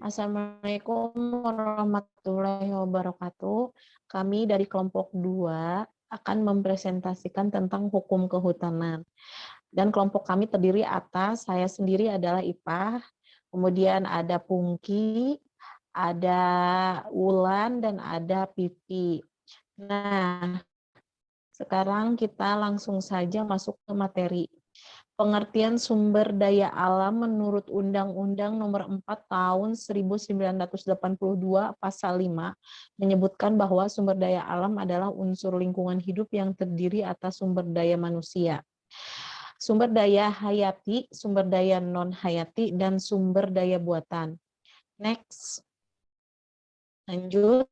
Assalamualaikum warahmatullahi wabarakatuh. Kami dari kelompok 2 akan mempresentasikan tentang hukum kehutanan. Dan kelompok kami terdiri atas, saya sendiri adalah Ipah, kemudian ada Pungki, ada Wulan, dan ada Pipi. Nah, sekarang kita langsung saja masuk ke materi. Pengertian sumber daya alam menurut Undang-Undang Nomor 4 Tahun 1982 Pasal 5 menyebutkan bahwa sumber daya alam adalah unsur lingkungan hidup yang terdiri atas sumber daya manusia, sumber daya hayati, sumber daya non-hayati, dan sumber daya buatan. Next. Lanjut.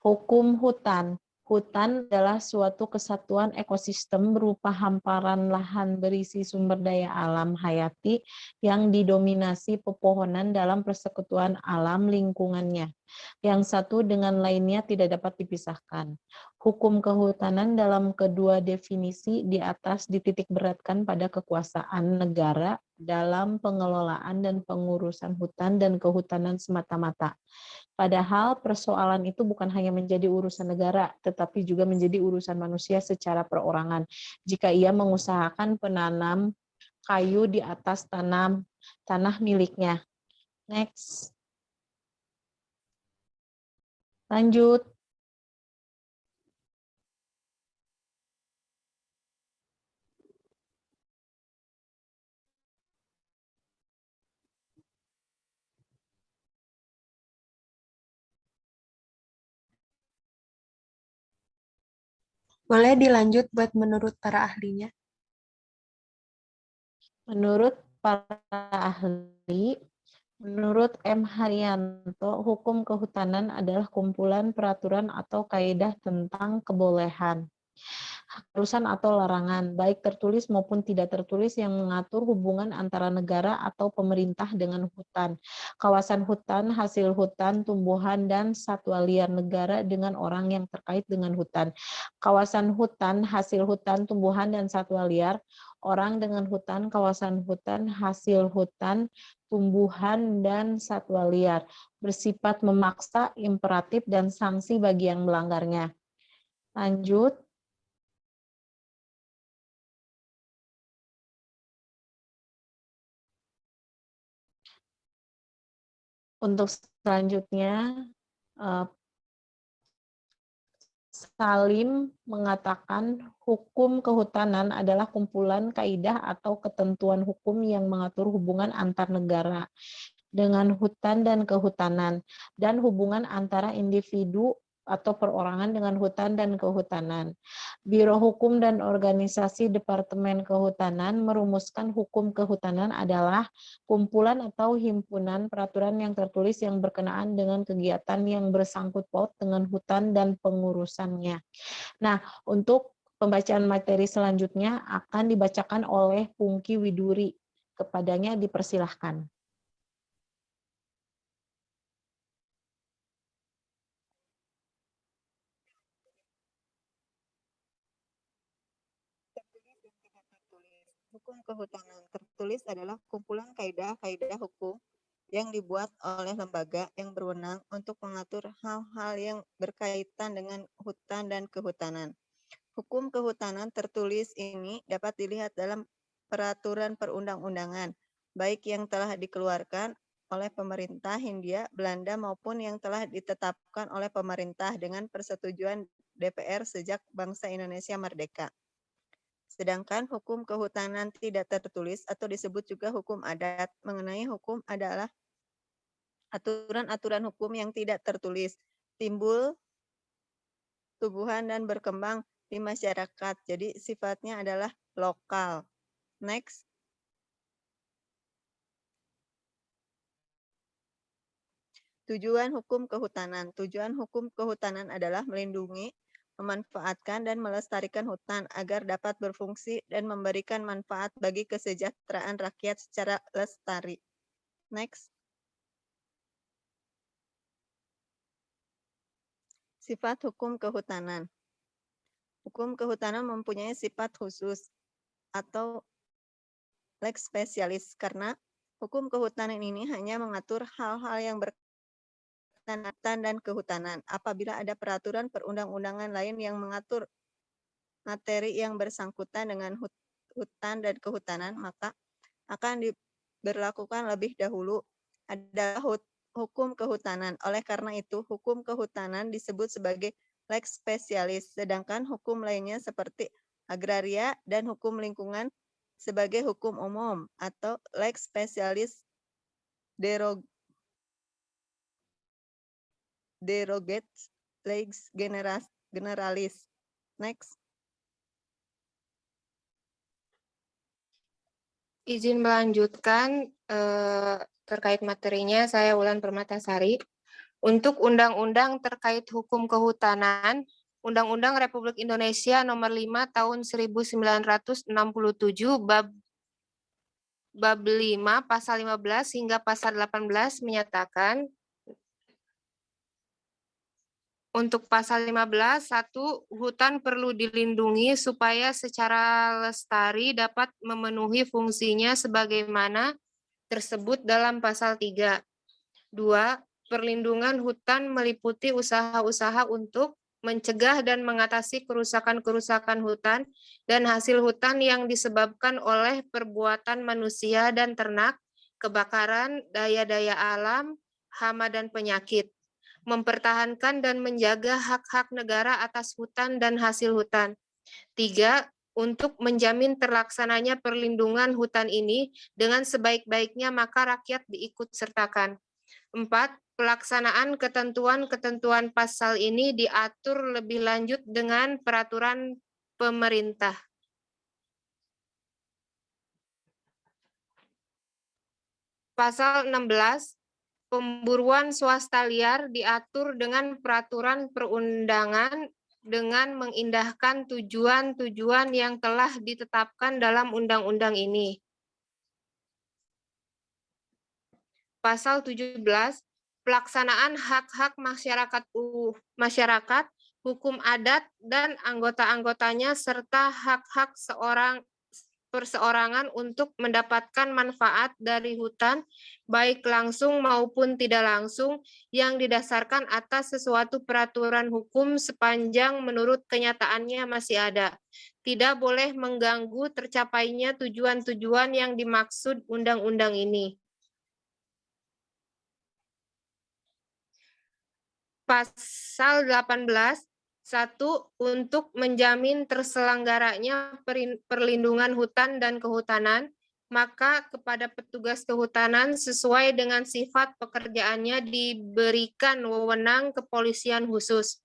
Hukum hutan. Hutan adalah suatu kesatuan ekosistem berupa hamparan lahan berisi sumber daya alam hayati yang didominasi pepohonan dalam persekutuan alam lingkungannya. Yang satu dengan lainnya tidak dapat dipisahkan. Hukum kehutanan dalam kedua definisi di atas dititik beratkan pada kekuasaan negara dalam pengelolaan dan pengurusan hutan dan kehutanan semata-mata. Padahal persoalan itu bukan hanya menjadi urusan negara, tetapi juga menjadi urusan manusia secara perorangan. Jika ia mengusahakan penanam kayu di atas tanah miliknya. Next. Lanjut. Boleh dilanjut buat menurut para ahlinya? Menurut para ahli, menurut M. Haryanto, hukum kehutanan adalah kumpulan peraturan atau kaidah tentang kebolehan, keharusan atau larangan, baik tertulis maupun tidak tertulis yang mengatur hubungan antara negara atau pemerintah dengan hutan, kawasan hutan, hasil hutan, tumbuhan, dan satwa liar negara dengan orang yang terkait dengan hutan. Kawasan hutan, hasil hutan, tumbuhan, dan satwa liar, orang dengan hutan, kawasan hutan, hasil hutan, tumbuhan, dan satwa liar, bersifat memaksa, imperatif, dan sanksi bagi yang melanggarnya. Lanjut. Untuk selanjutnya, Salim mengatakan hukum kehutanan adalah kumpulan kaidah atau ketentuan hukum yang mengatur hubungan antar negara dengan hutan dan kehutanan, dan hubungan antara individu atau perorangan dengan hutan dan kehutanan. Biro Hukum dan Organisasi Departemen Kehutanan merumuskan hukum kehutanan adalah kumpulan atau himpunan peraturan yang tertulis yang berkenaan dengan kegiatan yang bersangkut paut dengan hutan dan pengurusannya. Nah, untuk pembacaan materi selanjutnya akan dibacakan oleh Pungki Widuri. Kepadanya dipersilahkan. Hukum kehutanan tertulis adalah kumpulan kaidah-kaidah hukum yang dibuat oleh lembaga yang berwenang untuk mengatur hal-hal yang berkaitan dengan hutan dan kehutanan. Hukum kehutanan tertulis ini dapat dilihat dalam peraturan perundang-undangan, baik yang telah dikeluarkan oleh pemerintah Hindia Belanda maupun yang telah ditetapkan oleh pemerintah dengan persetujuan DPR sejak bangsa Indonesia merdeka. Sedangkan hukum kehutanan tidak tertulis atau disebut juga hukum adat mengenai hukum adalah aturan-aturan hukum yang tidak tertulis, timbul, tumbuhan, dan berkembang di masyarakat. Jadi sifatnya adalah lokal. Next. Tujuan hukum kehutanan. Tujuan hukum kehutanan adalah melindungi, memanfaatkan, dan melestarikan hutan agar dapat berfungsi dan memberikan manfaat bagi kesejahteraan rakyat secara lestari. Next. Sifat hukum kehutanan. Hukum kehutanan mempunyai sifat khusus atau lex spesialis karena hukum kehutanan ini hanya mengatur hal-hal yang berkaitan dan kehutanan. Apabila ada peraturan perundang-undangan lain yang mengatur materi yang bersangkutan dengan hutan dan kehutanan, maka akan diberlakukan lebih dahulu adalah hukum kehutanan. Oleh karena itu, hukum kehutanan disebut sebagai lex spesialis, sedangkan hukum lainnya seperti agraria dan hukum lingkungan sebagai hukum umum atau lex spesialis derogate lex generalis. Next. Izin melanjutkan terkait materinya, saya Wulan Permatasari. Untuk undang-undang terkait hukum kehutanan, Undang-Undang Republik Indonesia Nomor 5 Tahun 1967 bab 5 pasal 15 hingga pasal 18 menyatakan untuk pasal 15, 1, hutan perlu dilindungi supaya secara lestari dapat memenuhi fungsinya sebagaimana tersebut dalam pasal 3. 2, perlindungan hutan meliputi usaha-usaha untuk mencegah dan mengatasi kerusakan-kerusakan hutan dan hasil hutan yang disebabkan oleh perbuatan manusia dan ternak, kebakaran, daya-daya alam, hama dan penyakit. Mempertahankan dan menjaga hak-hak negara atas hutan dan hasil hutan. 3, untuk menjamin terlaksananya perlindungan hutan ini dengan sebaik-baiknya maka rakyat diikut sertakan. 4, pelaksanaan ketentuan-ketentuan pasal ini diatur lebih lanjut dengan peraturan pemerintah. Pasal 16, pemburuan swasta liar diatur dengan peraturan perundangan dengan mengindahkan tujuan-tujuan yang telah ditetapkan dalam undang-undang ini. Pasal 17, pelaksanaan hak-hak masyarakat, hukum adat, dan anggota-anggotanya, serta hak-hak perseorangan untuk mendapatkan manfaat dari hutan, baik langsung maupun tidak langsung, yang didasarkan atas sesuatu peraturan hukum sepanjang menurut kenyataannya masih ada. Tidak boleh mengganggu tercapainya tujuan-tujuan yang dimaksud undang-undang ini. Pasal 18, 1, untuk menjamin terselenggaranya perlindungan hutan dan kehutanan, maka kepada petugas kehutanan sesuai dengan sifat pekerjaannya diberikan wewenang kepolisian khusus.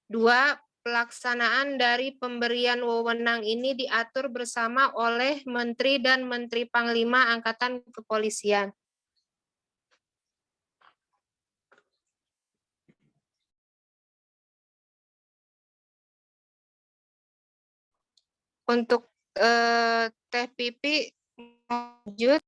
2, pelaksanaan dari pemberian wewenang ini diatur bersama oleh Menteri dan Menteri Panglima Angkatan Kepolisian. Untuk Teh Pipi lanjut.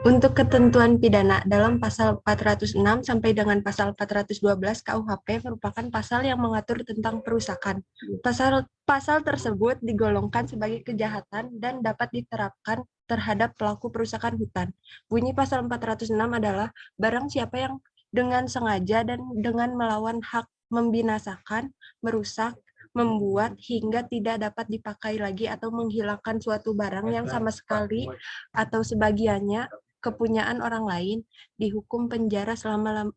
Untuk ketentuan pidana dalam pasal 406 sampai dengan pasal 412 KUHP merupakan pasal yang mengatur tentang perusakan. Pasal tersebut digolongkan sebagai kejahatan dan dapat diterapkan terhadap pelaku perusakan hutan. Bunyi pasal 406 adalah barang siapa yang dengan sengaja dan dengan melawan hak membinasakan, merusak, membuat hingga tidak dapat dipakai lagi atau menghilangkan suatu barang yang sama sekali atau sebagiannya kepunyaan orang lain, dihukum penjara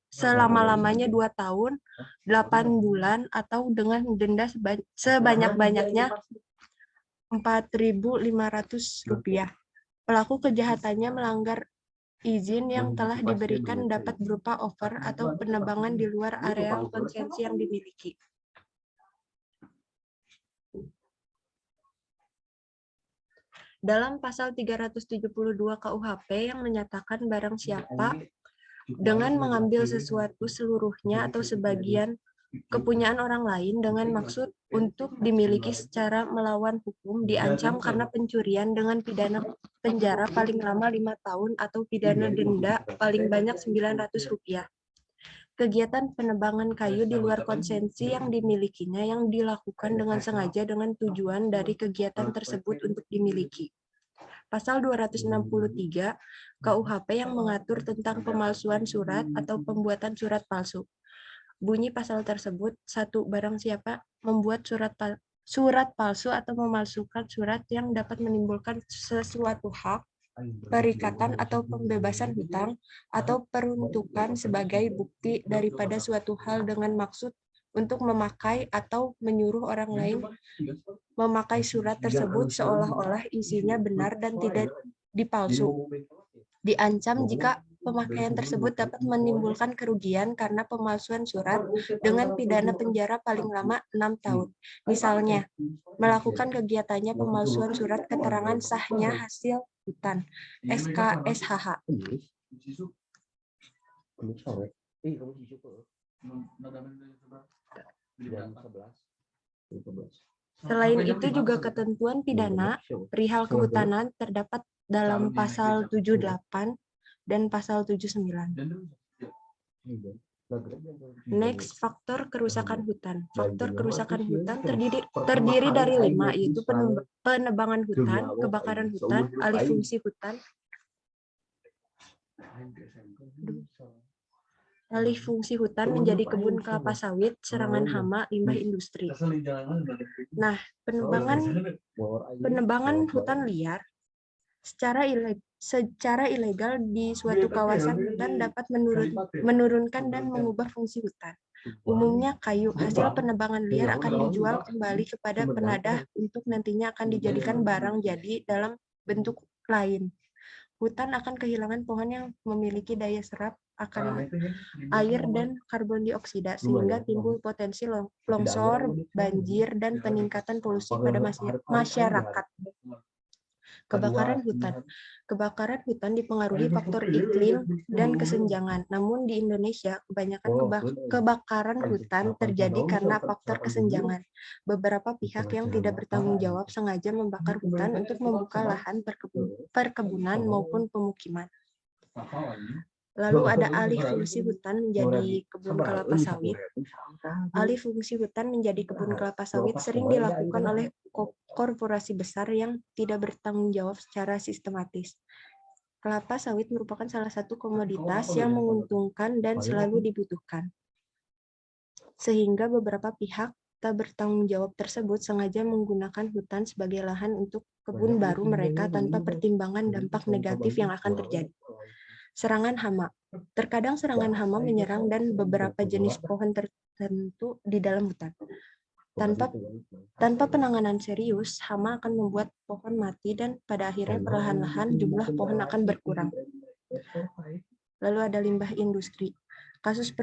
selama-lamanya 2 tahun, 8 bulan, atau dengan denda sebanyak-banyaknya Rp4.500. Pelaku kejahatannya melanggar izin yang telah diberikan dapat berupa over atau penebangan di luar area konsesi yang dimiliki. Dalam pasal 372 KUHP yang menyatakan barang siapa dengan mengambil sesuatu seluruhnya atau sebagian kepunyaan orang lain dengan maksud untuk dimiliki secara melawan hukum diancam karena pencurian dengan pidana penjara paling lama 5 tahun atau pidana denda paling banyak Rp900. Kegiatan penebangan kayu di luar konsesi yang dimilikinya yang dilakukan dengan sengaja dengan tujuan dari kegiatan tersebut untuk dimiliki. Pasal 263 KUHP yang mengatur tentang pemalsuan surat atau pembuatan surat palsu. Bunyi pasal tersebut, 1. Barang siapa membuat surat palsu atau memalsukan surat yang dapat menimbulkan sesuatu hak, perikatan atau pembebasan hutang, atau peruntukan sebagai bukti daripada suatu hal dengan maksud untuk memakai atau menyuruh orang lain memakai surat tersebut seolah-olah isinya benar dan tidak dipalsu. Diancam jika pemakaian tersebut dapat menimbulkan kerugian karena pemalsuan surat dengan pidana penjara paling lama 6 tahun. Misalnya, melakukan kegiatannya pemalsuan surat keterangan sahnya hasil hutan (SKSHH). Selain itu juga ketentuan pidana perihal kehutanan terdapat dalam pasal 78 dan pasal 79. Next, faktor kerusakan hutan. Faktor kerusakan hutan terdiri dari 5, yaitu penebangan hutan, kebakaran hutan, alih fungsi hutan, alih fungsi hutan menjadi kebun kelapa sawit, serangan hama, limbah industri. Nah, penebangan hutan liar secara ilegal di suatu kawasan hutan dapat menurunkan dan mengubah fungsi hutan. Umumnya kayu hasil penebangan liar akan dijual kembali kepada penadah untuk nantinya akan dijadikan barang jadi dalam bentuk lain. Hutan akan kehilangan pohon yang memiliki daya serap akan air dan karbon dioksida sehingga timbul potensi longsor, banjir, dan peningkatan polusi pada masyarakat. Kebakaran hutan. Kebakaran hutan dipengaruhi faktor iklim dan kesenjangan. Namun di Indonesia, kebanyakan kebakaran hutan terjadi karena faktor kesenjangan. Beberapa pihak yang tidak bertanggung jawab sengaja membakar hutan untuk membuka lahan perkebunan maupun pemukiman. Lalu ada alih fungsi hutan menjadi kebun kelapa sawit. Alih fungsi hutan menjadi kebun kelapa sawit sering dilakukan oleh korporasi besar yang tidak bertanggung jawab secara sistematis. Kelapa sawit merupakan salah satu komoditas yang menguntungkan dan selalu dibutuhkan. Sehingga beberapa pihak tak bertanggung jawab tersebut sengaja menggunakan hutan sebagai lahan untuk kebun baru mereka tanpa pertimbangan dampak negatif yang akan terjadi. Serangan hama. Terkadang serangan hama menyerang dan beberapa jenis pohon tertentu di dalam hutan. Tanpa penanganan serius, hama akan membuat pohon mati dan pada akhirnya perlahan-lahan jumlah pohon akan berkurang. Lalu ada limbah industri. Kasus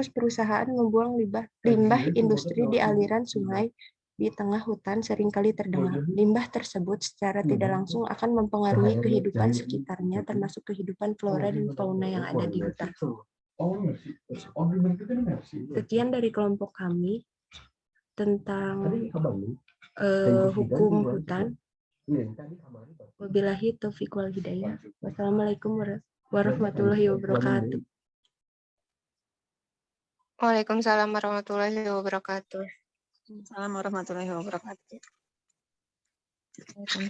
perusahaan membuang limbah industri di aliran sungai di tengah hutan seringkali terdengar. Limbah tersebut secara tidak langsung akan mempengaruhi kehidupan sekitarnya, termasuk kehidupan flora dan fauna yang ada di hutan. Sekian dari kelompok kami tentang hukum hutan. Wabillahi taufiq wal hidayah. Wassalamualaikum warahmatullahi wabarakatuh. Waalaikumsalam warahmatullahi wabarakatuh. Assalamualaikum warahmatullahi wabarakatuh.